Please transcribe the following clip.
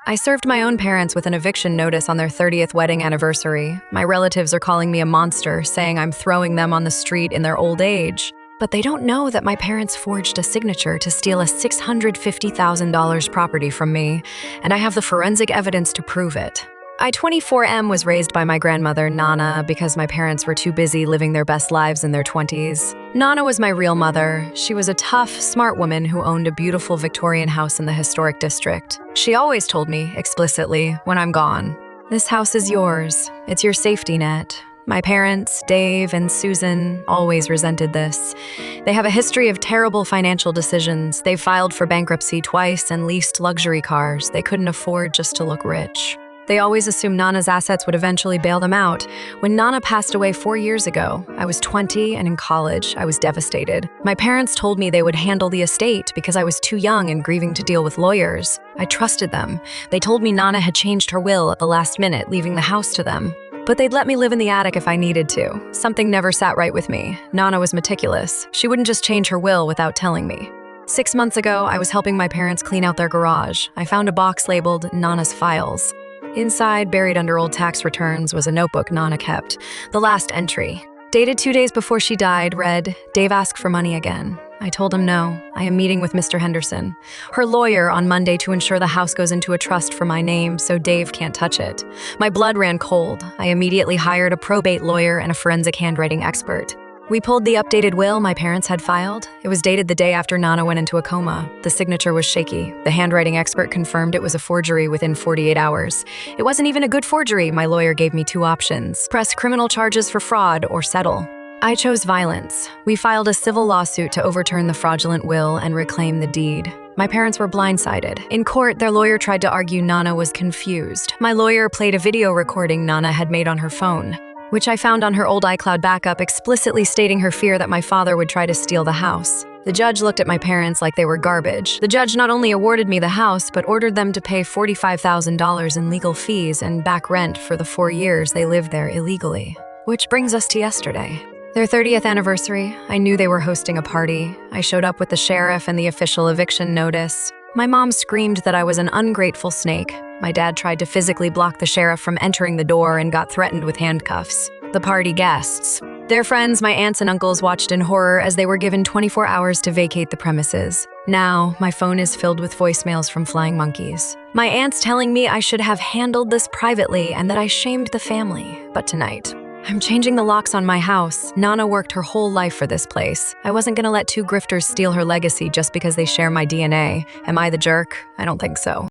I served my own parents with an eviction notice on their 30th wedding anniversary. My relatives are calling me a monster, saying I'm throwing them on the street in their old age. But they don't know that my parents forged a signature to steal a $650,000 property from me, and I have the forensic evidence to prove it. I-24M was raised by my grandmother, Nana, because my parents were too busy living their best lives in their 20s. Nana was my real mother. She was a tough, smart woman who owned a beautiful Victorian house in the historic district. She always told me, explicitly, when I'm gone, "This house is yours. It's your safety net." My parents, Dave and Susan, always resented this. They have a history of terrible financial decisions. They've filed for bankruptcy twice and leased luxury cars they couldn't afford just to look rich. They always assumed Nana's assets would eventually bail them out. When Nana passed away 4 years ago, I was 20 and in college. I was devastated. My parents told me they would handle the estate because I was too young and grieving to deal with lawyers. I trusted them. They told me Nana had changed her will at the last minute, leaving the house to them. But they'd let me live in the attic if I needed to. Something never sat right with me. Nana was meticulous. She wouldn't just change her will without telling me. 6 months ago, I was helping my parents clean out their garage. I found a box labeled Nana's Files. Inside, buried under old tax returns, was a notebook Nana kept. The last entry, dated 2 days before she died, read, "Dave asked for money again." I told him no. I am meeting with Mr. Henderson, her lawyer, on Monday to ensure the house goes into a trust for my name so Dave can't touch it. My blood ran cold. I immediately hired a probate lawyer and a forensic handwriting expert. We pulled the updated will my parents had filed. It was dated the day after Nana went into a coma. The signature was shaky. The handwriting expert confirmed it was a forgery within 48 hours. It wasn't even a good forgery. My lawyer gave me 2 options: press criminal charges for fraud or settle. I chose violence. We filed a civil lawsuit to overturn the fraudulent will and reclaim the deed. My parents were blindsided. In court, their lawyer tried to argue Nana was confused. My lawyer played a video recording Nana had made on her phone, which I found on her old iCloud backup, explicitly stating her fear that my father would try to steal the house. The judge looked at my parents like they were garbage. The judge not only awarded me the house, but ordered them to pay $45,000 in legal fees and back rent for the 4 years they lived there illegally. Which brings us to yesterday. Their 30th anniversary. I knew they were hosting a party. I showed up with the sheriff and the official eviction notice. My mom screamed that I was an ungrateful snake. My dad tried to physically block the sheriff from entering the door and got threatened with handcuffs. The party guests, their friends, my aunts and uncles, watched in horror as they were given 24 hours to vacate the premises. Now, my phone is filled with voicemails from flying monkeys. My aunts telling me I should have handled this privately and that I shamed the family. But tonight, I'm changing the locks on my house. Nana worked her whole life for this place. I wasn't gonna let 2 grifters steal her legacy just because they share my DNA. Am I the jerk? I don't think so.